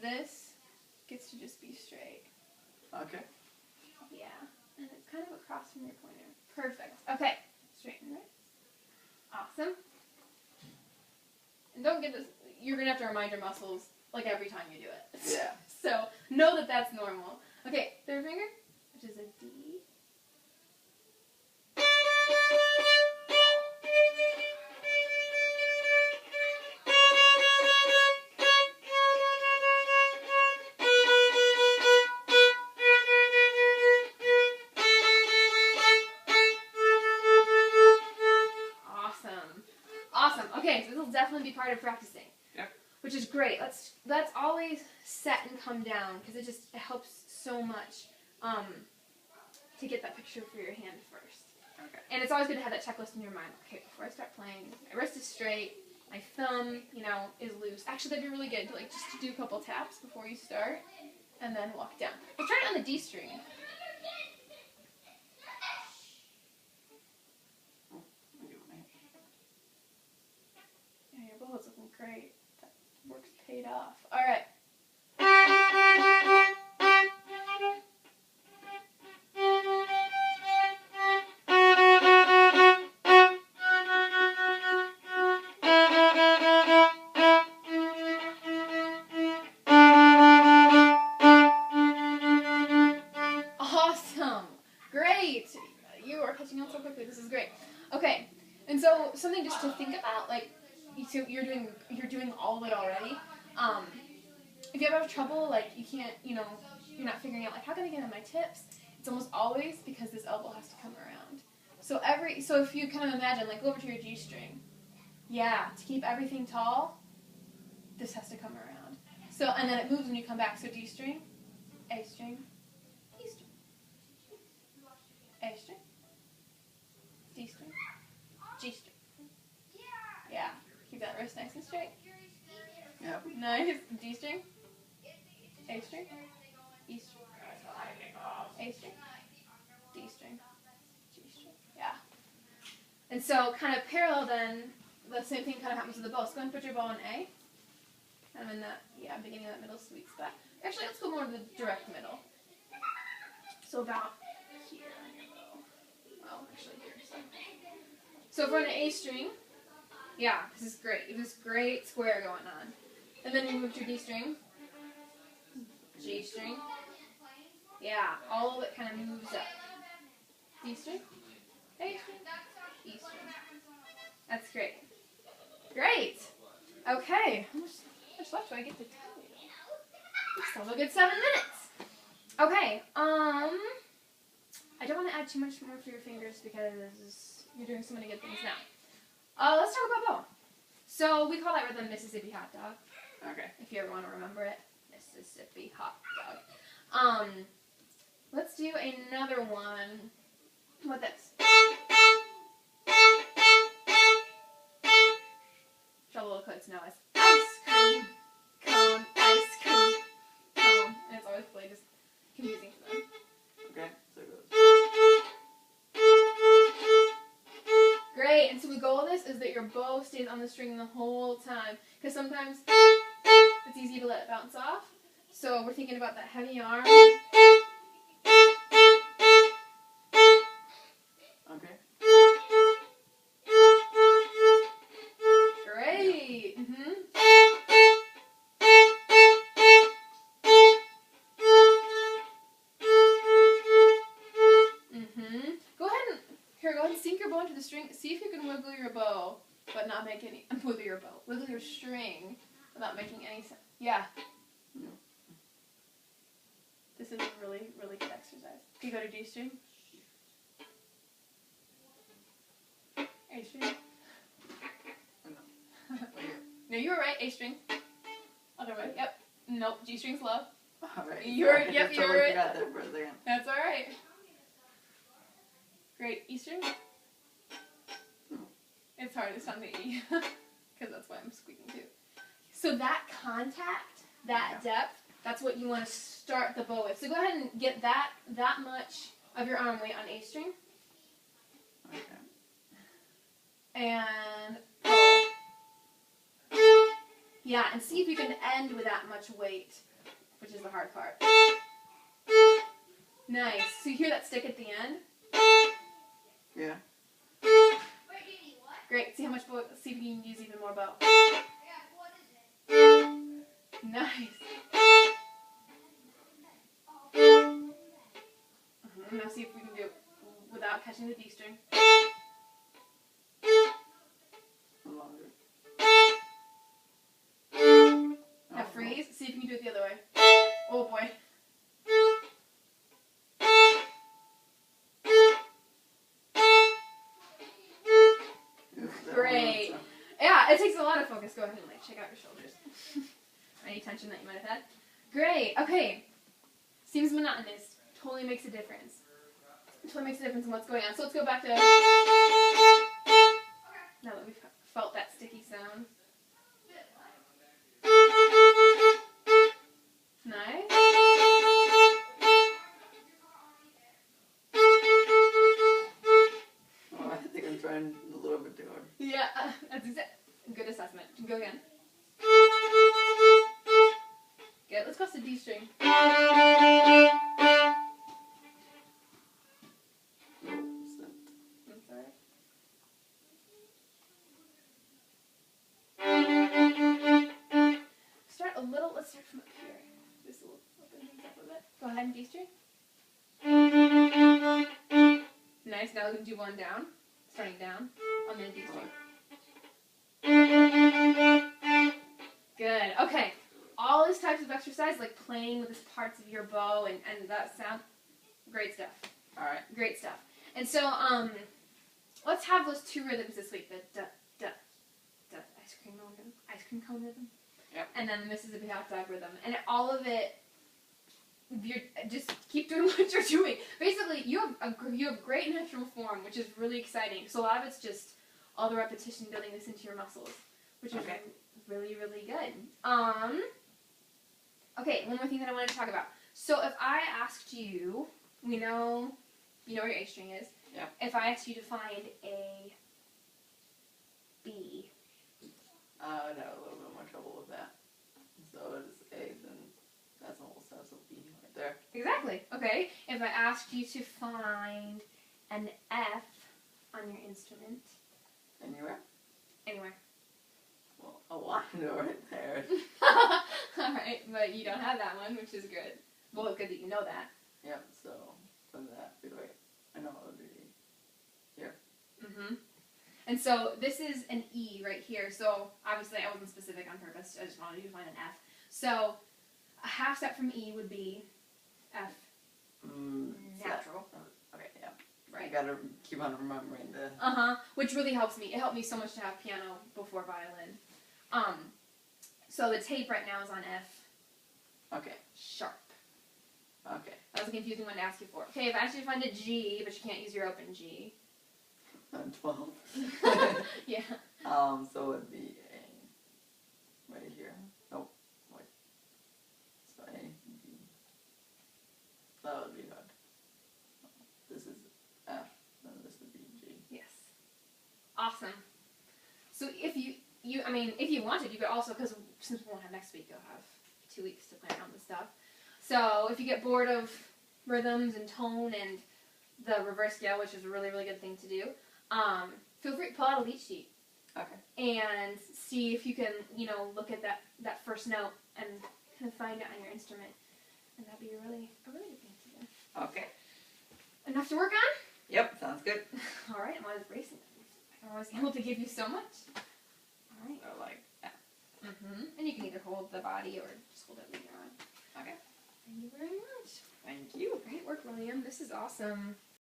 this gets to just be straight. Okay. Yeah. And it's kind of across from your pointer. Perfect. Okay. Straighten it. Awesome. And don't get this, you're going to have to remind your muscles like every time you do it. Yeah. So know that that's normal. Okay, third finger, which is a D. Awesome. Okay, so this will definitely be part of practicing. Yep. Which is great. Let's always set and come down because it helps so much to get that picture for your hand first. Okay. And it's always good to have that checklist in your mind. Okay, before I start playing, my wrist is straight, my thumb, is loose. Actually, that'd be really good to just to do a couple taps before you start, and then walk down. Let's try it on the D string. Yeah, your bow is looking great. That work's paid off. All right. Awesome. Great. You are catching on so quickly. This is great. Okay. And so something just to think about, so you're doing all of it already. If you ever have trouble, you can't, you're not figuring out, how can I get in my tips? It's almost always because this elbow has to come around. So if you kind of imagine, go over to your G string. Yeah, to keep everything tall, this has to come around. So, and then it moves when you come back. So D string, A string, E string, A string, D string, G string. Yeah, keep that wrist nice and straight. Yep. Nice. D string, A string, E string, A string, D string, G string. Yeah. And so kind of parallel then, the same thing kind of happens with the bow. So go ahead and put your bow in A. Kind of in that, beginning of that middle sweet spot. Actually, let's go more to the direct middle. So about here on your bow. Well, actually here. So if we're on an A string, yeah, this is great. This great square going on. And then you move to D string, G string. Yeah, all of it kind of moves up. D string, A string, E string. That's great. Great. Okay. How much left do I get to tell you? Still have a good 7 minutes. Okay. I don't want to add too much more for your fingers because you're doing so many good things now. Let's talk about bow. So we call that rhythm Mississippi Hot Dog. Okay. If you ever want to remember it, Mississippi Hot Dog. Let's do another one with this. Trouble little kids know is ice cream cone, ice cream cone, and it's always really just confusing for them. Okay. So it goes. Great. And so the goal of this is that your bow stays on the string the whole time, because sometimes it's easy to let it bounce off. So we're thinking about that heavy arm. Okay. Great. Go ahead and sink your bow into the string. See if you can wiggle your bow, but not make any. Wiggle your bow. Wiggle your string without making any sense. Yeah. No. This is a really, really good exercise. Can you go to G string? A string? No, you were right. A string. Other way. Yep. Nope. G string's low. Alright. You're I right. totally forgot that for a second. That's alright. Great. E string? It's hard. It's on the E. Because that's why I'm squeaking too. So that contact, that depth, that's what you want to start the bow with. So go ahead and get that much of your arm weight on A string. Okay. And pull. Yeah, and see if you can end with that much weight, which is the hard part. Nice. So you hear that stick at the end? Yeah. Great. See how much bow. See if you can use even more bow. Nice. Now see if we can do it without catching the D string. Longer. Now freeze. See if you can do it the other way. Oh boy. Great. Yeah, it takes a lot of focus. Go ahead and like check out your shoulders. Any tension that you might have had. Great. Okay. Seems monotonous. Totally makes a difference. Totally makes a difference in what's going on. So let's go back to. Now that we've felt that sticky sound. Nice. Oh, I think I'm trying a little bit too hard. Yeah, that's exactly. Good assessment. Go again. Good. Let's cross the D string. I'm sorry. Start a little. Let's start from up here. Just a little open things up a bit. Go ahead and D string. Nice. Now we can do one down. Starting down on the D string. Good. Okay. All these types of exercise, like playing with the parts of your bow and that sound, great stuff. All right. Great stuff. And so, let's have those two rhythms this week. The da ice cream cone rhythm. Yep. And then the Mississippi hot dog rhythm. And all of it, you're just keep doing what you're doing. Basically, you have great natural form, which is really exciting. So a lot of it's just all the repetition building this into your muscles, which is really, really good. Okay, one more thing that I wanted to talk about. So if I asked you, you know where your A string is. Yep. If I asked you to find a B. I would have a little bit more trouble with that. So it's A, then that's almost that's a B right there. Exactly. Okay. If I asked you to find an F on your instrument. Anywhere? Anywhere. Well, a wino right there. Alright, but you don't have that one, which is good. Well, good that you know that. Yep, so from that, wait, I know it would be here. Mm-hmm. And so this is an E right here. So obviously I wasn't specific on purpose. I just wanted you to find an F. So a half step from E would be F. Natural. Okay, yeah. Right. I gotta keep on remembering the... Which really helps me. It helped me so much to have piano before violin. So the tape right now is on F. Okay. Sharp. Okay. That was a confusing one to ask you for. Okay, if I asked you to find a G, but you can't use your open G. 12. Yeah. So it'd be A right here. Nope. Wait. So A, B. That would be hard. This is F, and this would be G. Yes. Awesome. So if you wanted, you could also, because since we won't have next week, you'll have 2 weeks to play around with stuff. So if you get bored of rhythms and tone and the reverse scale, which is a really, really good thing to do, feel free to pull out a lead sheet. Okay. And see if you can, look at that first note and kind of find it on your instrument. And that'd be a really good thing to do. Okay. Enough to work on? Yep, sounds good. All right, I'm always racing. I was able to give you so much. All right. So like F. And you can either hold the body or just hold it later on. Okay. Thank you very much. Thank you. Great work, William. This is awesome.